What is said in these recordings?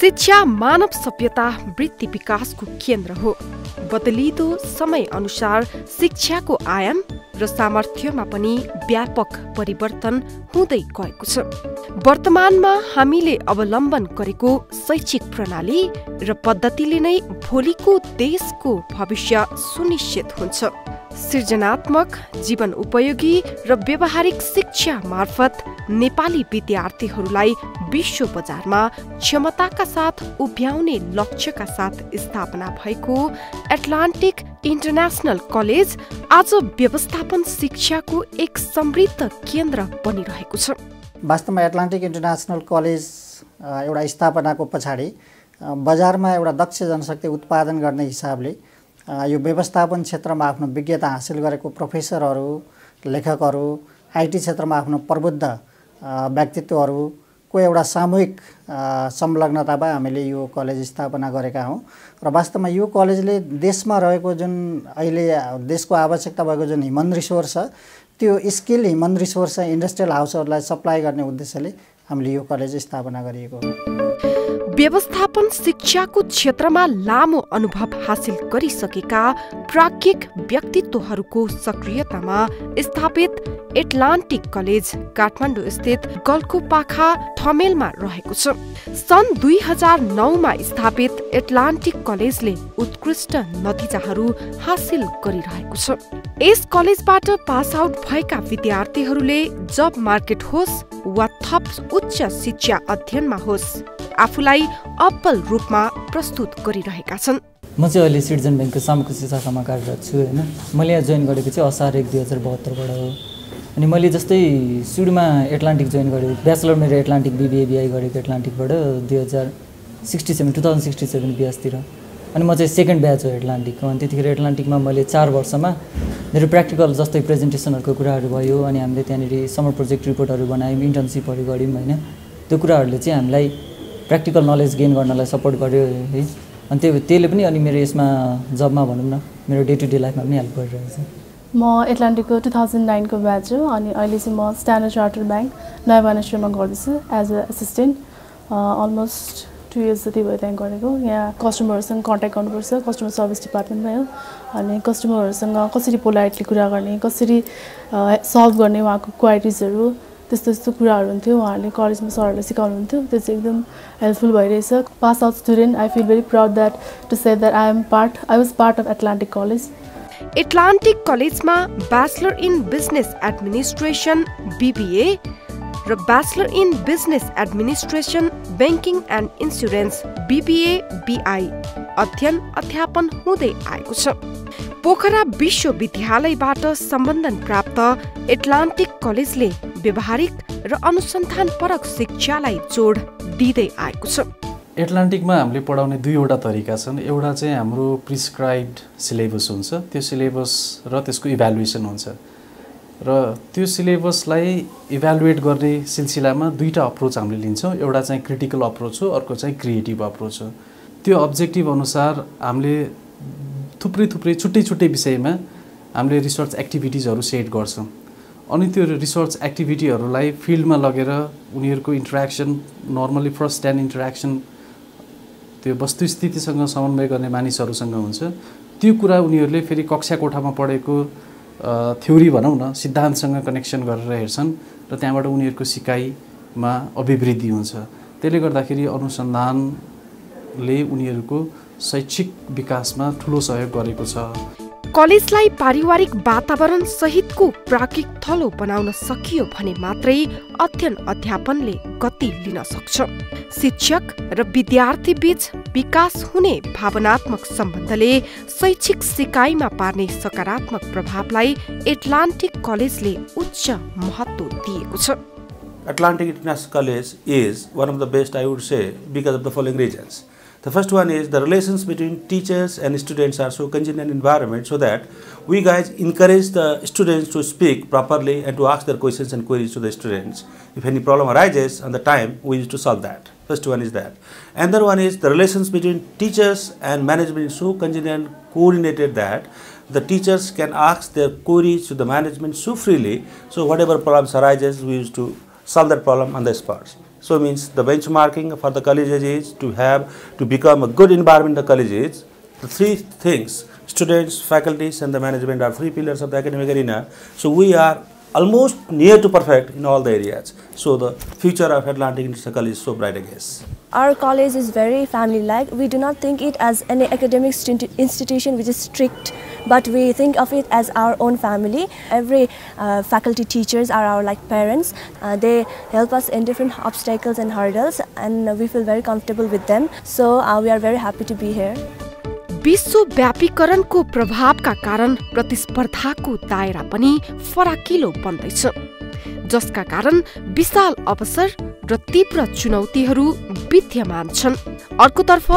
शिक्षा मानव सभ्यता वृत्ति विकासको केन्द्र हो। बदलिदो समय अनुसार शिक्षाको आयाम र सामर्थ्यमा पनि व्यापक परिवर्तन हुँदै गएको छ। वर्तमानमा हामीले अवलम्बन गरेको शैक्षिक प्रणाली र पद्धतिले नै भोलिको देशको भविष्य सुनिश्चित हुन्छ। सृजनात्मक, जीवन उपयोगी र व्यावहारिक शिक्षा मार्फत नेपाली विद्यार्थीहरूलाई विश्व बजारमा क्षमताका साथ उभ्याउने लक्ष्यका साथ स्थापना भएको एटलान्टिक इन्टरनेसनल कलेज आज व्यवस्थापन शिक्षाको एक समृद्ध केन्द्र बनिरहेको छ। वास्तवमा एटलान्टिक इन्टरनेसनल कलेज एउटा स्थापनाको पछाडि बजारमा एउटा दक्ष जनशक्ति उत्पादन गर्ने हिसाबले यो व्यवस्थापन क्षेत्रमा आफ्नो विज्ञता हासिल गरेको प्रोफेसरहरू, लेखकहरू, आइटी क्षेत्रमा आफ्नो प्रबुद्ध व्यक्तित्वहरूको एउटा सामूहिक संलग्नतामा हामीले यो कलेज स्थापना गरेका हौँ। र वास्तवमा यो कलेजले देशमा रहेको जुन अहिले देशको आवश्यकता भएको जुन ह्युमन रिसोर्स छ, त्यो स्किल ह्युमन रिसोर्स इन्डस्ट्रियल हाउसहरूलाई सप्लाई गर्ने उद्देश्यले हामीले यो कलेज स्थापना गरिएको हो। व्यवस्थापन शिक्षाको क्षेत्रमा लामो अनुभव हासिल गरिसकेका प्राज्ञिक व्यक्तित्वहरूको सक्रियतामा स्थापित एटलान्टिक कलेज काठमाडौँ स्थित गल्कुपाखा ठमेलमा रहेको छ। सन् 2009 मा स्थापित एटलान्टिक कलेजले उत्कृष्ट नतिजाहरू हासिल गरिरहेको छ। यस कलेजबाट पास आउट भएका विद्यार्थीहरूले जब मार्केट होस् वा थप उच्च शिक्षा अध्ययनमा होस् आफूलाई अब्बल रूपमा प्रस्तुत गरिरहेका छन्। म चाहिँ अहिले सिटिजन ब्याङ्कको सामुकृषि शाखामा कार्यरत छु हैन। मैले यहाँ जोइन गरेको चाहिँ असार 1 2072 बाट हो। अनि मैले जस्तै सुरुमा एटलान्टिक जोइन गरेँ। ब्याचलर मेरो एटलान्टिक BBA गरेको एटलान्टिकबाट 2067 ब्याचतिर। अनि म चाहिँ सेकेन्ड ब्याच हो एटलान्टिकको। अनि त्यतिखेर एटलान्टिकमा मैले 4 वर्षमा मेरो प्र्याक्टिकल जस्तै प्रेजेन्टेसनहरूको कुराहरू भयो। अनि हामीले त्यहाँनिर समर प्रोजेक्ट रिपोर्टहरू बनायौँ, इन्टर्नसिपहरू गऱ्यौँ हैन। त्यो कुराहरूले चाहिँ हामीलाई प्र्याक्टिकल नलेज गेन गर्नलाई सपोर्ट गर्यो है। अनि त्यसले पनि अनि मेरो यसमा जबमा भनौँ न मेरो डे टु डे लाइफमा पनि हेल्प गरिरहेको छ। म एटलान्टिकको 2009 को ब्याच हो। अनि अहिले चाहिँ म स्ट्यान्डर्ड चार्टर्ड ब्याङ्क नयाँ बानेश्वरमा गर्दैछु as a assistant. Almost 2 years जति भयो त्यहाँ गरेको। यहाँ कस्टमरहरूसँग कन्ट्याक्ट गर्नुपर्छ, कस्टमर सर्भिस डिपार्टमेन्टमा हो। अनि कस्टमरहरूसँग कसरी पोलाइटली कुरा गर्ने, कसरी सल्भ गर्ने उहाँको क्वाइरिजहरू, त्यस्तो कुराहरू हुन्थ्यो। उहाँहरूले कलेजमा सरहरूले सिकाउनुहुन्थ्यो। त्यो चाहिँ एकदम हेल्पफुल भइरहेछ। Pass out student I feel very proud that to say that I was part of Atlantic college. Atlantic कलेजमा bachelor in business administration BBA र bachelor in business administration banking and insurance BBA BI अध्ययन अध्यापन हुँदै आएको छ। पोखरा विश्वविद्यालयबाट सम्बन्धन प्राप्त एटलान्टिक कलेजले व्यावहारिक र अनुसन्धानपरक शिक्षालाई जोड दिँदै आएको छ। एटलान्टिकमा हामीले पढाउने दुईवटा तरिका छन्। एउटा चाहिँ हाम्रो प्रिस्क्राइब्ड सिलेबस हुन्छ, त्यो सिलेबस र त्यसको इभ्यालुएसन हुन्छ। र त्यो सिलेबसलाई इभ्यालुएट गर्ने सिलसिलामा दुईटा अप्रोच हामीले लिन्छौँ। एउटा चाहिँ क्रिटिकल अप्रोच हो, अर्को चाहिँ क्रिएटिभ अप्रोच हो। त्यो अब्जेक्टिभ अनुसार हामीले थुप्रै छुट्टै विषयमा हामीले रिसर्च एक्टिभिटिजहरू सेट गर्छौँ। अनि त्यो रिसर्च एक्टिभिटीहरूलाई फिल्डमा लगेर उनीहरूको interaction normally first hand interaction त्यो वस्तुस्थितिसँग समन्वय गर्ने मानिसहरूसँग हुन्छ। त्यो कुरा उनीहरूले फेरि कक्षा कोठामा पढेको थ्योरी भनौँ न सिद्धान्तसँग कनेक्सन गरेर हेर्छन् र त्यहाँबाट उनीहरूको सिकाइमा अभिवृद्धि हुन्छ। त्यसले गर्दाखेरि अनुसन्धानले उनीहरूको शैक्षिक विकासमा ठुलो सहयोग गरेको छ। कलेजलाई पारिवारिक वातावरण सहितको प्राज्ञिक थलो बनाउन सकियो भने मात्रै अध्ययन अध्यापनले गति लिन सक्छ। शिक्षक र विद्यार्थी बीच विकास हुने भावनात्मक सम्बन्धले शैक्षिक सिकाइमा पार्ने सकारात्मक प्रभावलाई एटलान्टिक कलेजले उच्च महत्त्व दिएको छ। Atlantic International College is one of the best, I would say, because of the following reasons. The first one is the relations between teachers and students are so congenial environment so that we guys encourage the students to speak properly and to ask their questions and queries to the students. If any problem arises on the time, we used to solve that. First one is that. Another one is the relations between teachers and management is so congenial, coordinated that the teachers can ask their queries to the management so freely. So whatever problems arises, we used to solve that problem on the spot. So means the benchmarking for the colleges is to become a good environment in the colleges. The three things, students, faculties and the management are three pillars of the academic arena. So we are almost near to perfect in all the areas. So the future of Atlantic International College is so bright, I guess. Our college is very family-like. We do not think it as an academic institution which is strict, but we think of it as our own family. Every faculty teachers are our like parents. They help us in different obstacles and hurdles, and we feel very comfortable with them. So we are very happy to be here. विश्वव्यापीकरणको प्रभावका कारण प्रतिस्पर्धाको दायरा पनि फराकिलो बन्दैछ, जसका कारण विशाल अवसर र तीव्र चुनौतीहरू विद्यमान छन्। अर्कोतर्फ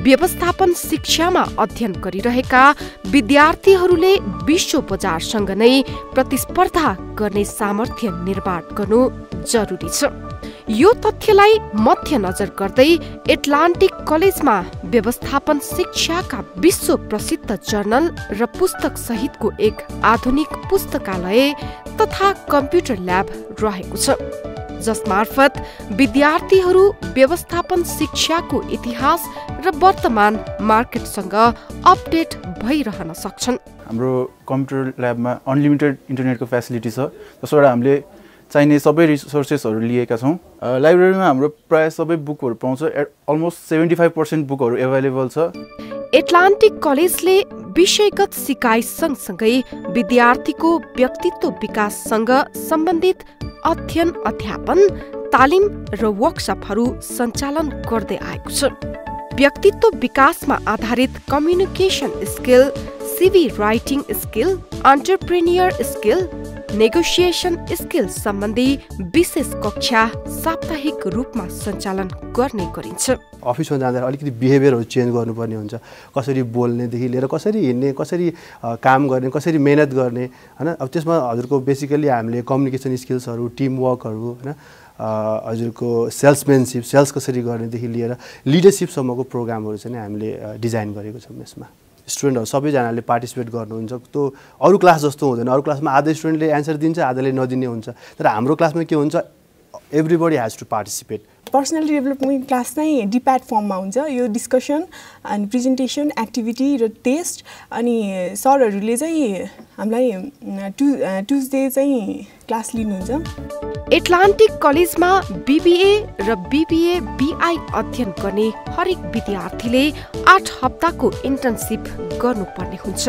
व्यवस्थापन शिक्षामा अध्ययन गरिरहेका विद्यार्थीहरूले विश्व बजारसँग नै प्रतिस्पर्धा गर्ने सामर्थ्य निर्माण गर्नु जरुरी छ। यो तथ्यलाई मध्यनजर गर्दै एटलान्टिक कलेजमा व्यवस्थापन शिक्षाका विश्व प्रसिद्ध जर्नल र पुस्तक सहितको एक आधुनिक पुस्तकालय तथा कम्प्युटर ल्याब रहेको छ, जसमार्फत विद्यार्थीहरू व्यवस्थापन शिक्षाको इतिहास र वर्तमान मार्केटसँग अपडेट भइरहन सक्छन्। हाम्रो कम्प्युटर ल्याबमा अनलिमिटेड इन्टरनेटको फेसिलिटी छ, जसबाट हामीले चाहिने सबै रिसोर्सेसहरू लिएका छौँ। लाइब्रेरीमा हाम्रो प्राय सबै बुकहरू पाउँछ। अलमोस्ट 75% बुकहरू एभाइलेबल छ। एटलान्टिक कलेजले विषयगत सिकाइ सँगसँगै विद्यार्थीको व्यक्तित्व विकाससँग सम्बन्धित अध्ययन, अध्यापन, तालिम र वर्कसपहरू सञ्चालन गर्दै आएको छ। व्यक्तित्व विकासमा आधारित communication skill, CV writing skill, entrepreneur skill, negotiation skill सम्बन्धी विशेष कक्षा साप्ताहिक रूपमा सञ्चालन गर्ने गरिन्छ। अफिसमा जाँदा अलिकति बिहेभियरहरू चेन्ज गर्नुपर्ने हुन्छ। कसरी बोल्नेदेखि लिएर कसरी हिँड्ने, कसरी काम गर्ने, कसरी मेहनत गर्ने, हैन। अब त्यसमा हजुरको बेसिकली हामीले कम्युनिकेसन स्किल्सहरू, टिम वर्कहरू, हैन, हजुरको सेल्सम्यानसिप, सेल्स कसरी गर्नेदेखि लिएर लिडरसिपसम्मको प्रोग्रामहरू चाहिँ हामीले डिजाइन गरेको छौँ। यसमा स्टुडेन्टहरू सबैजनाले पार्टिसिपेट गर्नुहुन्छ। त्यो अरू क्लास जस्तो हुँदैन। अरू क्लासमा आधा स्टुडेन्टले एन्सर दिन्छ, आधाले नदिने हुन्छ। तर हाम्रो क्लासमा के हुन्छ, everybody has to participate. Personality development class चाहिँ डिप्याट फर्ममा हुन्छ। यो डिस्कसन अनि प्रेजेन्टेसन, एक्टिभिटी र टेस्ट, अनि सरहरूले चाहिँ हामीलाई ट्युजडे चाहिँ क्लास लिनुहुन्छ। एटलान्टिक कलेजमा बीबीए र बीबीए बीआई अध्ययन गर्ने हरेक विद्यार्थीले 8 हप्ताको इन्टर्नसिप गर्नुपर्ने हुन्छ।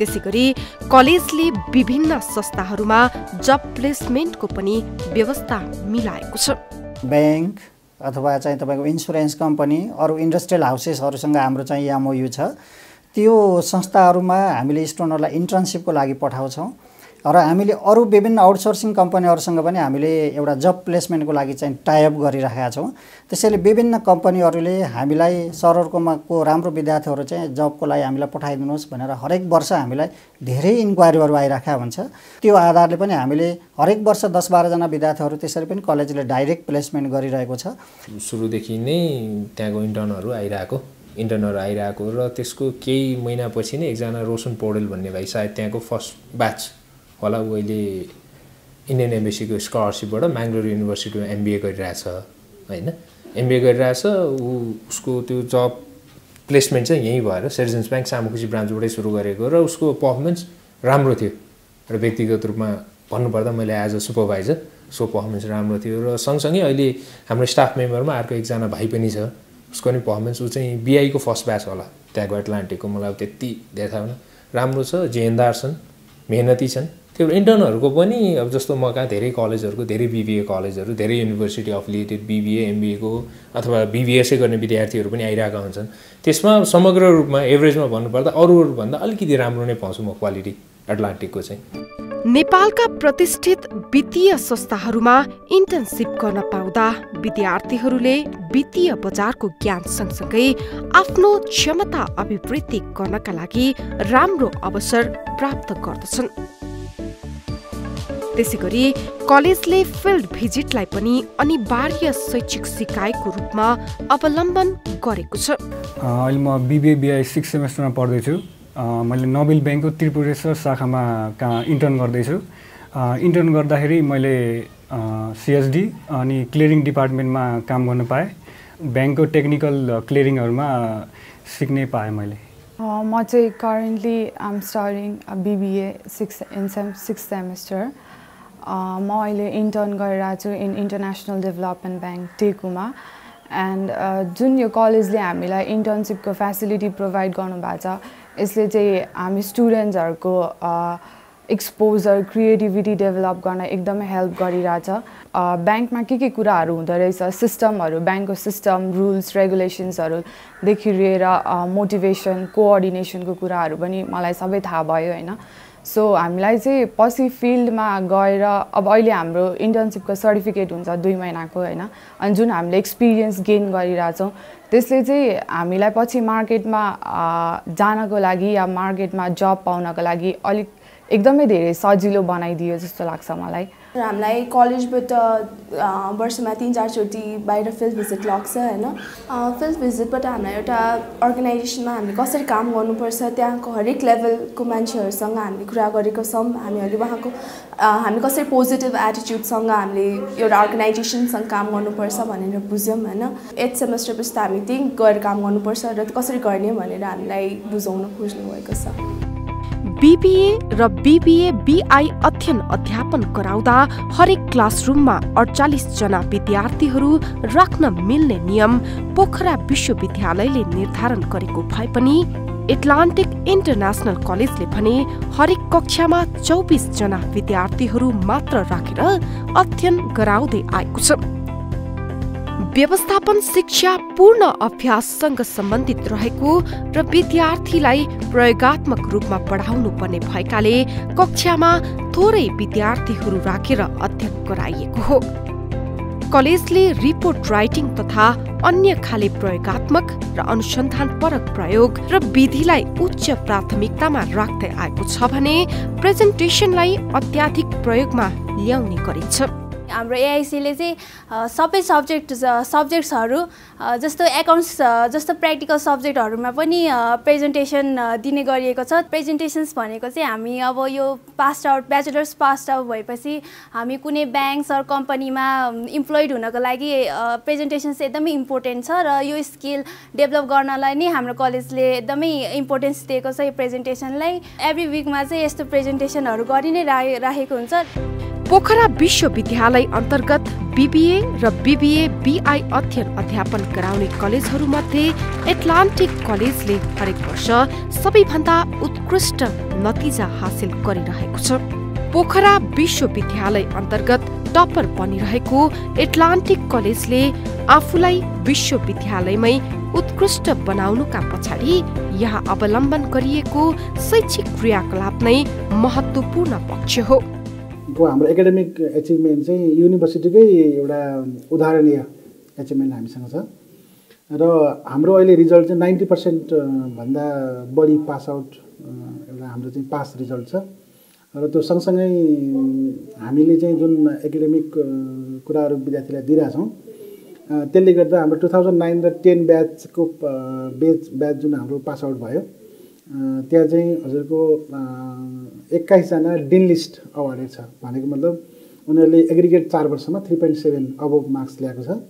त्यसैगरी कलेजले विभिन्न संस्थाहरूमा जब प्लेसमेन्टको पनि व्यवस्था मिलाएको छ। ब्याङ्क अथवा चाहिँ तपाईँको इन्सुरेन्स कम्पनी, अरू इन्डस्ट्रियल हाउसेसहरूसँग हाम्रो चाहिँ एमओयू छ। त्यो संस्थाहरूमा हामीले स्टुडेन्टहरूलाई इन्टर्नसिपको लागि पठाउँछौँ र हामीले अरू विभिन्न आउटसोर्सिङ कम्पनीहरूसँग पनि हामीले एउटा जब प्लेसमेन्टको लागि चाहिँ टाइअप गरिरहेका छौँ। त्यसैले विभिन्न कम्पनीहरूले हामीलाई सरहरूकोमा को राम्रो विद्यार्थीहरू चाहिँ जबको लागि हामीलाई पठाइदिनुहोस् भनेर हरेक वर्ष हामीलाई धेरै इन्क्वायरीहरू आइरहेका हुन्छ। त्यो आधारले पनि हामीले हरेक वर्ष 10-12 जना विद्यार्थीहरू त्यसरी पनि कलेजले डाइरेक्ट प्लेसमेन्ट गरिरहेको छ। सुरुदेखि नै त्यहाँको इन्टर्नहरू आइरहेको र त्यसको केही महिनापछि नै एकजना रोशन पौडेल भन्ने भाइ, सायद त्यहाँको फर्स्ट ब्याच होला, ऊ अहिले इन्डियन एम्बेसीको स्कलरसिपबाट म्याङ्गलोर युनिभर्सिटीमा एमबिए गरिरहेछ, होइन। एमबिए गरिरहेछ। उसको त्यो जब प्लेसमेन्ट चाहिँ यहीँ भएर सिटिजन्स ब्याङ्क सामुखुसी ब्रान्चबाटै सुरु गरेको र उसको पर्फर्मेन्स राम्रो थियो। र व्यक्तिगत रूपमा भन्नुपर्दा मैले एज अ सुपरभाइजर उसको पर्फर्मेन्स राम्रो थियो। र सँगसँगै अहिले हाम्रो स्टाफ मेम्बरमा अर्को एकजना भाइ पनि छ, उसको नि पर्फर्मेन्स, ऊ चाहिँ बिआईको फर्स्ट ब्याच होला त्यहाँको एटलान्टिकको। मलाई त्यति देखाएको छैन, राम्रो छ, जेहेन्दार छन्, मेहनती छन्। त्यो इन्टर्नहरूको पनि अब जस्तो म कहाँ धेरै कलेजहरूको, धेरै बिबिए कलेजहरू, धेरै युनिभर्सिटी अफिलिएटेड बिबिए एमबिएको अथवा बिबिएसै गर्ने विद्यार्थीहरू पनि आइरहेका हुन्छन्। त्यसमा समग्र रूपमा एभरेजमा भन्नुपर्दा अरूहरूभन्दा अलिकति राम्रो नै पाउँछु म क्वालिटी एटलान्टिकको चाहिँ। नेपालका प्रतिष्ठित वित्तीय संस्थाहरूमा इन्टर्नसिप गर्न पाउँदा विद्यार्थीहरूले वित्तीय बजारको ज्ञान सँगसँगै आफ्नो क्षमता अभिवृद्धि गर्नका लागि राम्रो अवसर प्राप्त गर्दछन्। त्यसैगरी कलेजले फिल्ड भिजिटलाई पनि अनिवार्य शैक्षिक सिकाइको रूपमा अवलम्बन गरेको छ। अहिले म बिबिए बिआई 6 सेमेस्टरमा पढ्दैछु। मैले नोबेल ब्याङ्कको त्रिपुरेश्वर शाखामा इन्टर्न गर्दैछु। इन्टर्न गर्दाखेरि मैले CSD अनि क्लियरिङ डिपार्टमेन्टमा काम गर्न पाएँ। ब्याङ्कको टेक्निकल क्लियरिङहरूमा सिक्नै पाएँ मैले। म चाहिँ currently am studying BBA 6th semester. म अहिले इन्टर्न गरिरहेको छु इन इन्टरनेसनल डेभलपमेन्ट ब्याङ्क टेकुमा। एन्ड जुन यो कलेजले हामीलाई इन्टर्नसिपको फेसिलिटी प्रोभाइड गर्नुभएको छ, यसले चाहिँ हामी स्टुडेन्ट्सहरूको एक्सपोजर क्रिएटिभिटी डेभलप गर्न एकदमै हेल्प गरिरहेछ। ब्याङ्कमा के कुराहरू हुँदो रहेछ, सिस्टमहरू, ब्याङ्कको सिस्टम, रुल्स, रेगुलेसन्सहरूदेखि लिएर मोटिभेसन, कोअर्डिनेसनको कुराहरू पनि मलाई सबै थाहा भयो होइन। सो हामीलाई चाहिँ पछि फिल्डमा गएर अब अहिले हाम्रो इन्टर्नसिपको सर्टिफिकेट हुन्छ 2 महिनाको होइन, अनि जुन हामीले एक्सपिरियन्स गेन गरिरहेछौँ त्यसले चाहिँ हामीलाई पछि मार्केटमा जानको लागि या मार्केटमा जब पाउनको लागि अलिक एकदमै धेरै सजिलो बनाइदियो जस्तो लाग्छ मलाई। हामीलाई कलेजबाट वर्षमा 3-4 चोटि बाहिर फिल्ड भिजिट लाग्छ होइन। फिल्ड भिजिटबाट हामीलाई एउटा अर्गनाइजेसनमा हामीले कसरी काम गर्नुपर्छ, त्यहाँको हरेक लेभलको मान्छेहरूसँग हामीले कुरा गरेको छौँ। हामीहरूले उहाँको हामी कसरी पोजिटिभ एटिट्युडसँग हामीले एउटा अर्गनाइजेसनसँग काम गर्नुपर्छ भनेर बुझ्यौँ होइन। 8th सेमेस्टरपछि त हामी त्यही गएर काम गर्नुपर्छ र कसरी गर्ने भनेर हामीलाई बुझाउन खोज्नु भएको छ। BBA र BBA BI अध्ययन अध्यापन गराउँदा हरेक क्लासरुममा 48 जना विद्यार्थीहरू राख्न मिल्ने नियम पोखरा विश्वविद्यालयले निर्धारण गरेको भए पनि एटलान्टिक इन्टरनेसनल कलेजले भने हरेक कक्षामा 24 जना विद्यार्थीहरू मात्र राखेर अध्ययन गराउँदै आएको छ। व्यवस्थापन शिक्षा पूर्ण अभ्याससँग सम्बन्धित रहेको र विद्यार्थीलाई प्रयोगात्मक रूपमा पढाउनु पर्ने भएकाले कक्षामा थोरै विद्यार्थीहरू राखेर अध्ययन गराइएको हो। कलेजले रिपोर्ट राइटिङ तथा अन्य खाले प्रयोगात्मक र अनुसन्धानपरक प्रयोग र विधिलाई उच्च प्राथमिकतामा राख्दै आएको छ भने प्रेजेन्टेसनलाई अत्याधिक प्रयोगमा ल्याउने गरिन्छ। हाम्रो AICले चाहिँ सबै सब्जेक्ट्सहरू जस्तो एकाउन्ट्स जस्तो प्र्याक्टिकल सब्जेक्टहरूमा पनि प्रेजेन्टेसन दिने गरिएको छ। प्रेजेन्टेसन्स भनेको चाहिँ हामी अब यो ब्याचलर्स पास आउट भएपछि हामी कुनै ब्याङ्क्स अर कम्पनीमा इम्प्लोइड हुनको लागि प्रेजेन्टेसन्स एकदमै इम्पोर्टेन्ट छ र यो स्किल डेभलप गर्नलाई नै हाम्रो कलेजले एकदमै इम्पोर्टेन्स दिएको छ यो प्रेजेन्टेसनलाई। एभ्री विकमा चाहिँ यस्तो प्रेजेन्टेसनहरू गरि नै राखेको हुन्छ। पोखरा विश्वविद्यालय अन्तर्गत BBA र BBA BI अध्ययन अध्यापन गराउने कलेजहरूमध्ये एटलान्टिक कलेजले हरेक वर्ष सबैभन्दा उत्कृष्ट नतिजा हासिल गरिरहेको छ। पोखरा विश्वविद्यालय अन्तर्गत टपर बनिरहेको एटलान्टिक कलेजले आफूलाई विश्वविद्यालयमै उत्कृष्ट बनाउनुका पछाडि यहाँ अवलम्बन गरिएको शैक्षिक क्रियाकलाप नै महत्त्वपूर्ण पक्ष हो। हाम्रो एकाडेमिक एचिभमेन्ट चाहिँ युनिभर्सिटीकै एउटा उदाहरणीय एचिभमेन्ट हामीसँग छ र हाम्रो अहिले रिजल्ट चाहिँ 90% भन्दा बढी पास आउट एउटा हाम्रो चाहिँ पास रिजल्ट छ र त्यो सँगसँगै हामीले चाहिँ जुन एकाडेमिक कुराहरू विद्यार्थीलाई दिइरहेछौँ त्यसले गर्दा हाम्रो 2009 र 10 ब्याचको ब्याच जुन हाम्रो पास आउट भयो त्यहाँ चाहिँ हजुरको 21 जना डिन लिस्ट अवार्डेड छ। भनेको मतलब उनीहरूले एग्रिगेट 4 वर्षमा 3.7 अबोभ मार्क्स ल्याएको छ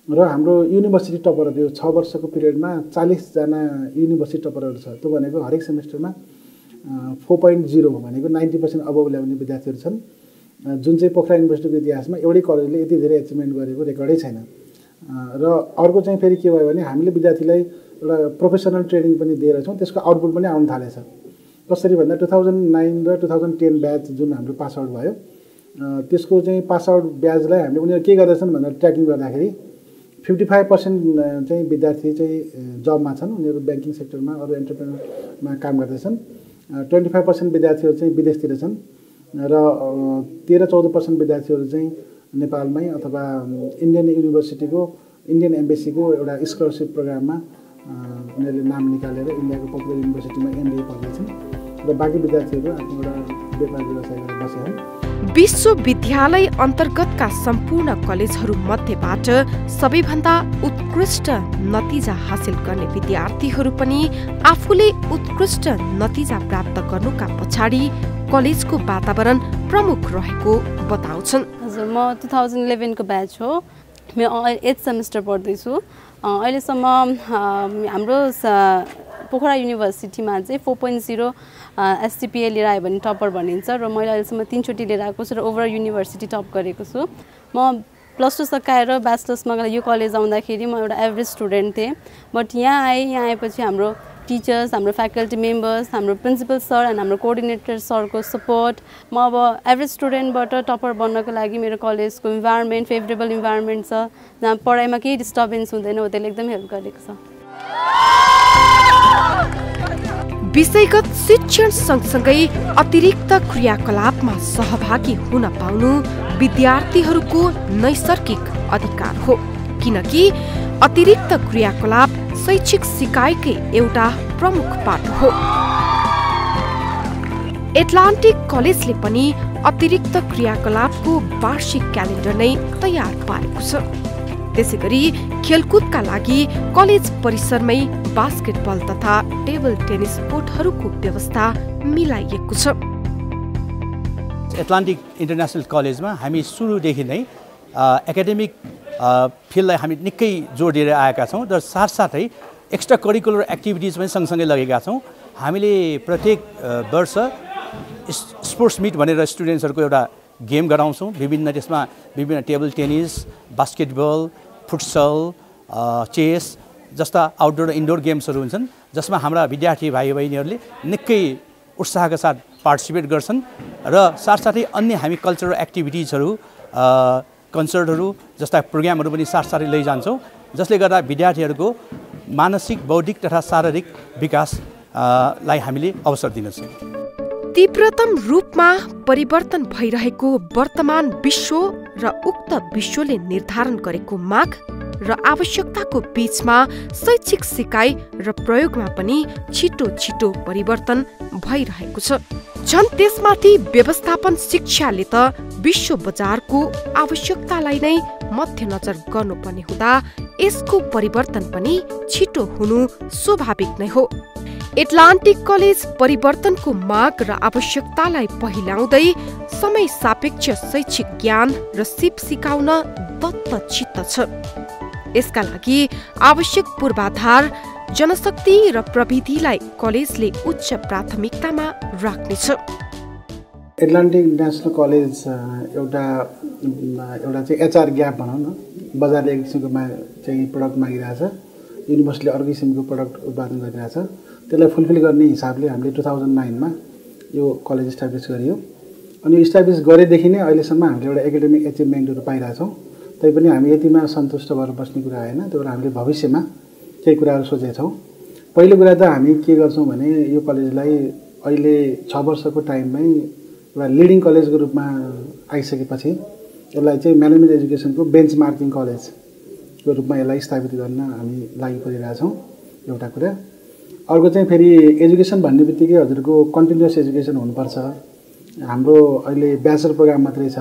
र हाम्रो युनिभर्सिटी टपरहरू यो 6 वर्षको पिरियडमा 40 जना युनिभर्सिटी टपरहरू छ। त्यो भनेको हरेक सेमेस्टरमा 4.0 भनेको 90% अबोभ ल्याउने विद्यार्थीहरू छन्, जुन चाहिँ पोखरा युनिभर्सिटीको इतिहासमा एउटै कलेजले यति धेरै एचिभमेन्ट गरेको रेकर्डै छैन। र अर्को चाहिँ फेरि के भयो भने हामीले विद्यार्थीलाई एउटा प्रोफेसनल ट्रेनिङ पनि दिएर छौँ, त्यसको आउटपुट पनि आउन थालेछ। कसरी भन्दा 2009 र 2010 ब्याच जुन हाम्रो पास आउट भयो त्यसको चाहिँ पास आउट ब्याचलाई हामीले उनीहरू के गर्दैछन् भनेर ट्र्याकिङ गर्दाखेरि 55% चाहिँ विद्यार्थी चाहिँ जबमा छन्, उनीहरू ब्याङ्किङ सेक्टरमा अरू एन्टरप्रेन्योरमा काम गर्दैछन्। 25% विद्यार्थीहरू चाहिँ विदेशतिर छन् र 13-14% विद्यार्थीहरू चाहिँ नेपालमै अथवा इन्डियन युनिभर्सिटीको इन्डियन एम्बेसीको एउटा स्कलरसिप प्रोग्राममा उनीहरूले नाम निकालेर इन्डियाको पपुलर युनिभर्सिटीमा MBA पढ्दैछन् र बाँकी विद्यार्थीहरू आफ्नो एउटा व्यापार व्यवसाय गरेर बसेका छन्। विश्वविद्यालय अन्तर्गतका सम्पूर्ण कलेजहरू मध्येबाट सबैभन्दा उत्कृष्ट नतिजा हासिल गर्ने विद्यार्थीहरू पनि आफूले उत्कृष्ट नतिजा प्राप्त गर्नुका पछाडि कलेजको वातावरण प्रमुख रहेको बताउँछन्। हजुर म 2011 को ब्याच हो म 8th सेमेस्टर पढ्दैछु अहिलेसम्म हाम्रो पोखरा युनिभर्सिटीमा चाहिँ 4.0 SGPA लिएर आयो भने टपर भनिन्छ र मैले अहिलेसम्म 3 चोटि लिएर आएको छु र ओभरअल युनिभर्सिटी टप गरेको छु म +2 सकाएर ब्याचलर्समा यो कलेज आउँदाखेरि म एउटा एभरेज स्टुडेन्ट थिएँ बट यहाँ आएपछि हाम्रो टिचर्स हाम्रो फ्याकल्टी मेम्बर्स हाम्रो प्रिन्सिपल सर एन्ड हाम्रो कोअर्डिनेटर सरको सपोर्ट म अब एभरेज स्टुडेन्टबाट टपर बन्नको लागि मेरो कलेजको इन्भाइरोमेन्ट फेभरेबल इन्भाइरोमेन्ट छ जहाँ पढाइमा केही डिस्टर्बेन्स हुँदैन हो त्यसले एकदम हेल्प गरेको छ विषयगत शिक्षण सँगसँगै अतिरिक्त क्रियाकलापमा सहभागी हुन पाउनु विद्यार्थीहरूको नैसर्गिक अधिकार हो किनकि अतिरिक्त क्रियाकलाप शैक्षिक सिकाइकै एउटा प्रमुख पाटो हो एटलान्टिक कलेजले पनि अतिरिक्त क्रियाकलापको वार्षिक क्यालेन्डर नै तयार पारेको छ त्यसैगरी खेलकुदका लागि कलेज परिसरमै बास्केटबल तथा टेबल टेनिस कोर्टहरूको व्यवस्था मिलाइएको छ एटलान्टिक इन्टरनेसनल कलेजमा हामी सुरुदेखि नै एकाडेमिक फिल्डलाई हामी निकै जोड दिएर आएका छौँ र साथसाथै एक्स्ट्रा करिकुलर एक्टिभिटिज पनि सँगसँगै लगेका छौँ हामीले प्रत्येक वर्ष स्पोर्ट्स मिट भनेर स्टुडेन्ट्सहरूको एउटा गेम गराउँछौँ त्यसमा विभिन्न table tennis basketball futsal chess जस्ता आउटडोर र इन्डोर गेम्सहरू हुन्छन् जसमा हाम्रा विद्यार्थी भाइ बहिनीहरूले निकै उत्साहका साथ पार्टिसिपेट गर्छन् र साथसाथै अन्य हामी कल्चरल एक्टिभिटिजहरू कन्सर्टहरू जस्ता प्रोग्रामहरू पनि साथसाथै लैजान्छौँ जसले गर्दा विद्यार्थीहरूको मानसिक बौद्धिक तथा शारीरिक विकासलाई हामीले अवसर दिन्छौँ तीव्रतम रूपमा परिवर्तन भइरहेको वर्तमान विश्व र उक्त विश्वले निर्धारण गरेको माग र आवश्यकताको बीचमा शैक्षिक सिकाइ र प्रयोगमा पनि छिटो परिवर्तन भइरहेको छ झन् त्यसमाथि व्यवस्थापन शिक्षाले त विश्व बजारको आवश्यकतालाई नै मध्यनजर गर्नुपर्ने हुँदा यसको परिवर्तन पनि छिटो हुनु स्वाभाविक नै हो एटलान्टिक कलेज परिवर्तनको माग र आवश्यकतालाई पहिल्याउँदै समय सापेक्ष शैक्षिक ज्ञान र सिप सिकाउन दत्तचित्त छ यसका लागि आवश्यक पूर्वाधार जनशक्ति र प्रविधिलाई कलेजले उच्च प्राथमिकतामा राख्नेछ एटलान्टिक इन्टरनेसनल कलेज एउटा चाहिँ एचआर ग्याप भनौँ न बजारले एक किसिमको चाहिँ प्रडक्ट मागिरहेछ युनिभर्सिटीले अर्को किसिमको प्रडक्ट उत्पादन गरिरहेछ त्यसलाई फुलफिल गर्ने हिसाबले हामीले 2009मा यो कलेज इस्टाब्लिस गरियो अनि इस्टाब्लिस गरेदेखि नै अहिलेसम्म हामीले एउटा एकाडेमिक एचिभमेन्टहरू पाइरहेछौँ तैपनि हामी यतिमा सन्तुष्ट भएर बस्ने कुरा आएन त्यो भएर हामीले भविष्यमा केही कुराहरू सोचेका छौँ पहिलो कुरा त हामी के गर्छौँ भने यो कलेजलाई अहिले 6 वर्षको टाइममै एउटा लिडिङ कलेजको रूपमा आइसकेपछि यसलाई चाहिँ म्यानेजमेन्ट एजुकेसनको बेन्चमार्किङ कलेजको रूपमा यसलाई स्थापित गर्न हामी लागि परिरहेछौँ एउटा कुरा अर्को चाहिँ फेरि एजुकेसन भन्ने बित्तिकै हजुरको कन्टिन्युअस एजुकेसन हुनुपर्छ हाम्रो अहिले ब्याचलर प्रोग्राम मात्रै छ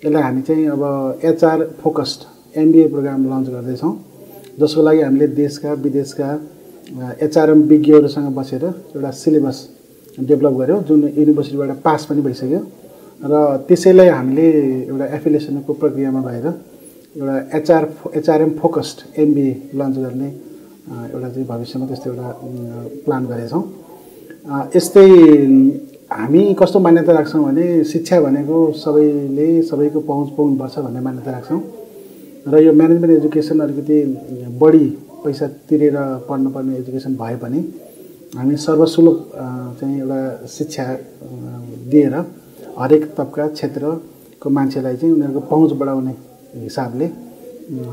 यसलाई हामी चाहिँ अब HR focused MBA programme launch गर्दैछौँ जसको लागि हामीले देशका विदेशका एचआरएम विज्ञहरूसँग बसेर एउटा सिलेबस डेभलप गर्यौँ जुन युनिभर्सिटीबाट पास पनि भइसक्यो र त्यसैलाई हामीले एउटा एफिलिएसनको प्रक्रियामा भएर एउटा एचआरएम फोकस्ड एमबिए लन्च गर्ने एउटा चाहिँ भविष्यमा त्यस्तो एउटा प्लान गरेछौँ यस्तै हामी कस्तो मान्यता राख्छौँ भने शिक्षा भनेको सबैले सबैको पहुँच पुग्नुपर्छ भन्ने मान्यता राख्छौँ र यो म्यानेजमेन्ट एजुकेसन अलिकति बढी पैसा तिरेर पढ्नुपर्ने एजुकेसन भए पनि हामी सर्वसुलभ चाहिँ एउटा शिक्षा दिएर हरेक तबका क्षेत्रको मान्छेलाई चाहिँ उनीहरूको पहुँच बढाउने हिसाबले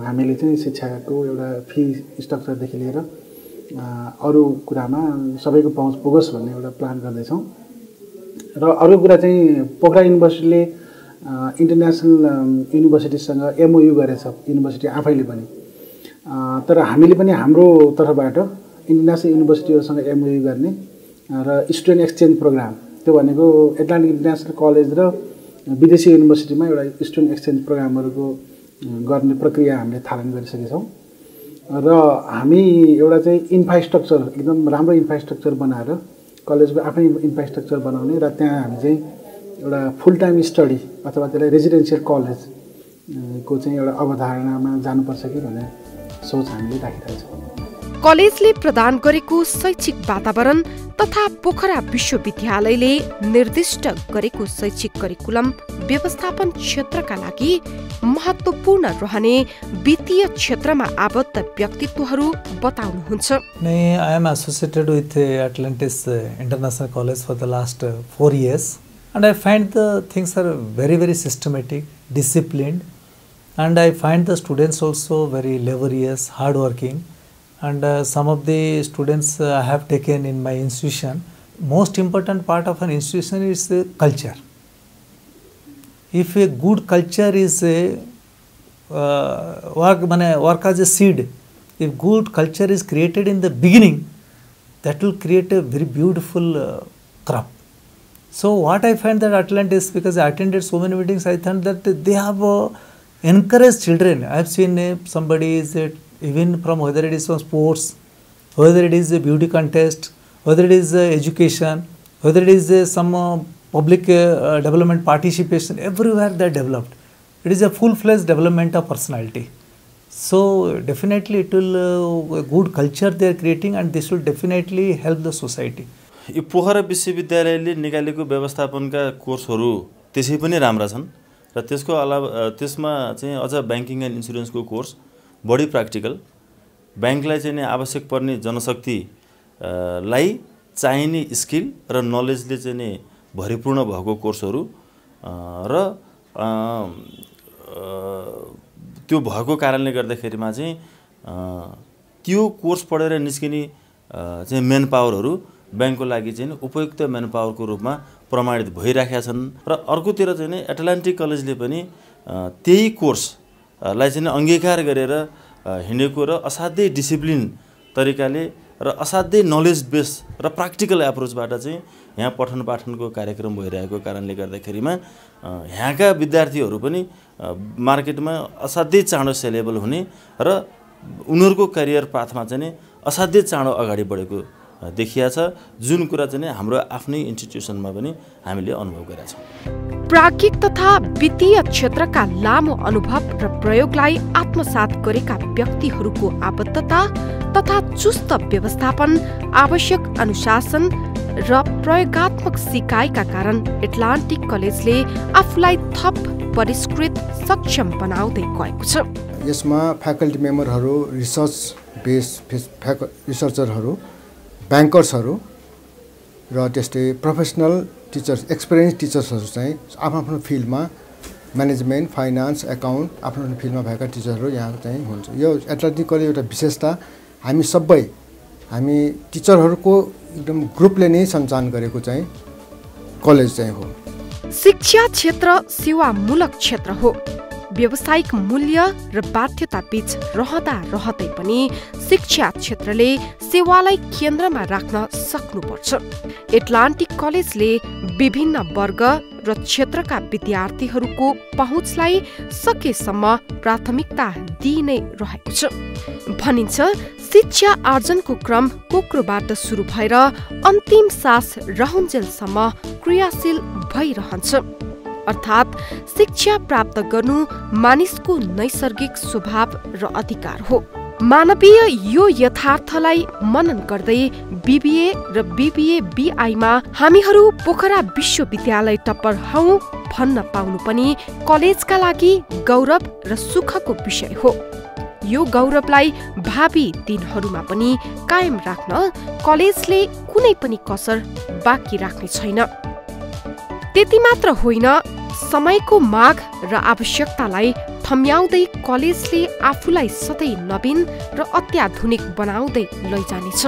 हामीले चाहिँ शिक्षाको एउटा फी स्ट्रक्चरदेखि लिएर अरू कुरामा सबैको पहुँच पुगोस् भन्ने एउटा प्लान गर्दैछौँ र अर्को कुरा चाहिँ पोखरा युनिभर्सिटीले इन्टरनेसनल युनिभर्सिटीसँग एमओयू गरेछ युनिभर्सिटी आफैले पनि तर हामीले पनि हाम्रो तर्फबाट इन्टरनेसनल युनिभर्सिटीहरूसँग एमओयू गर्ने र स्टुडेन्ट एक्सचेन्ज प्रोग्राम त्यो भनेको एटलान्टिक इन्टरनेसनल कलेज र विदेशी युनिभर्सिटीमा एउटा स्टुडेन्ट एक्सचेन्ज प्रोग्रामहरूको गर्ने प्रक्रिया हामीले थालनी गरिसकेछौँ र हामी एउटा चाहिँ इन्फ्रास्ट्रक्चर एकदम राम्रो इन्फ्रास्ट्रक्चर बनाएर कलेजको आफ्नै इन्फ्रास्ट्रक्चर बनाउने र त्यहाँ हामी चाहिँ एउटा फुल टाइम स्टडी अथवा त्यसलाई रेजिडेन्सियल कलेज को चाहिँ एउटा अवधारणामा जानुपर्छ कि भन्ने सोच हामीले राखिरहेका छौँ। कलेजले प्रदान गरेको शैक्षिक वातावरण तथा पोखरा विश्वविद्यालयले निर्दिष्ट गरेको शैक्षिक करिकुलम व्यवस्थापन क्षेत्रका लागि महत्त्वपूर्ण रहने वित्तीय क्षेत्रमा आबद्ध व्यक्तित्वहरू बताउनुहुन्छ। I am associated with Atlantis International College for the last 4 years, and I find the things are very, very systematic, disciplined, and I find the students also very laborious, hardworking. And some of the students I have taken in my institution. Most important part of an institution is the culture. If a good culture is work as a seed, if good culture is created in the beginning, that will create a very beautiful crop. So what I find that Atlantis, because I attended so many meetings, I found that they have encouraged children. I have seen somebody is even from whether it is from sports, whether it is a beauty contest, whether it is education, whether it is some public development participation, everywhere they are developed. It is a full-fledged development of personality. So definitely it will a good culture they are creating, and this will definitely help the society. यो पोखरा विश्वविद्यालयले निकालेको व्यवस्थापनका कोर्सहरू त्यसै पनि राम्रा छन् र त्यसको अलावा त्यसमा चाहिँ अझ बैंकिङ एन्ड इन्स्योरेन्सको कोर्स बढी प्र्याक्टिकल, बैंकलाई चाहिँ आवश्यक पर्ने जनशक्ति लाई चाहिने स्किल र नलेजले चाहिँ भरिपूर्ण भएको कोर्सहरू र त्यो भएको कारणले गर्दाखेरिमा चाहिँ त्यो कोर्स पढेर निस्किने चाहिँ मेन पावरहरू बैंकको लागि चाहिँ उपयुक्त मेन पावरको रूपमा प्रमाणित भइराखेका छन् र अर्कोतिर चाहिँ एटलान्टिक कलेजले पनि त्यही कोर्सलाई चाहिँ अंगीकार गरेर हिँडेको र असाध्यै डिसिप्लिन तरिकाले र असाध्यै नलेज बेस र प्र्याक्टिकल एप्रोचबाट चाहिँ यहाँ पठन पाठनको कार्यक्रम भइरहेको कारणले गर्दाखेरिमा यहाँका विद्यार्थीहरू पनि मार्केटमा असाध्यै चाँडो सेलेबल हुने र उनीहरूको करियर पाथमा चाहिँ असाध्यै चाँडो अगाडि बढेको देखिया छ, जुन कुरा चाहिँ हाम्रो आफ्नै इन्स्टिट्युसनमा पनि हामीले अनुभव गरेका छौं। प्राज्ञिक तथा वित्तीय क्षेत्रका लामो अनुभव र प्रयोगलाई आत्मसात गरेका व्यक्तिहरूको आबद्धता तथा चुस्त व्यवस्थापन, आवश्यक अनुशासन र प्रयोगात्मक सिकाइका कारण एटलान्टिक कलेजले आफूलाई थप परिष्कृत सक्षम बनाउँदै गएको छ। यसमा फ्याकल्टी मेम्बरहरू, रिसर्च बेस रिसर्चरहरू, बैंकर्सहरू र त्यस्तै प्रोफेसनल टिचर्स, एक्सपिरियन्स टिचर्सहरू चाहिँ आफ्नो फिल्डमा म्यानेजमेन्ट, फाइनान्स, एकाउन्ट आफ्नो फिल्डमा भएका टिचरहरू यहाँ चाहिँ हुन्छ। यो एटलान्टिक कलेज एउटा विशेषता हामी टिचरहरूको एकदम ग्रुपले नै सञ्चालन गरेको चाहिँ कलेज चाहिँ हो। शिक्षा क्षेत्र सेवामूलक क्षेत्र हो। व्यावसायिक मूल्य र बाध्यता बीच रहँदै पनि शिक्षा क्षेत्रले सेवालाई केन्द्रमा राख्न सक्नुपर्छ। एटलान्टिक कलेजले विभिन्न वर्ग र क्षेत्रका विद्यार्थीहरूको पहुँचलाई सकेसम्म प्राथमिकता दिइ नै रहेको छ। भनिन्छ शिक्षा आर्जनको क्रम कोक्रोबाट सुरु भएर अन्तिम सास रहन्जेलसम्म क्रियाशील भइरहन्छ। अर्थात् शिक्षा प्राप्त गर्नु मानिसको नैसर्गिक स्वभाव र अधिकार हो। मानवीय यो यथार्थलाई मनन गर्दै बीबीए र बीबीए बीआईमा हामीहरू पोखरा विश्वविद्यालय टप्पर हौं भन्न पाउनु पनि कलेजका लागि गौरव र सुखको विषय हो। यो गौरवलाई भावी दिनहरूमा पनि कायम राख्न कलेजले कुनै पनि कसर बाँकी राख्ने छैन। त्यति मात्र होइन, समयको माग र आवश्यकतालाई थम्याउँदै कलेजले आफूलाई सधैँ नवीन र अत्याधुनिक बनाउँदै लैजानेछ।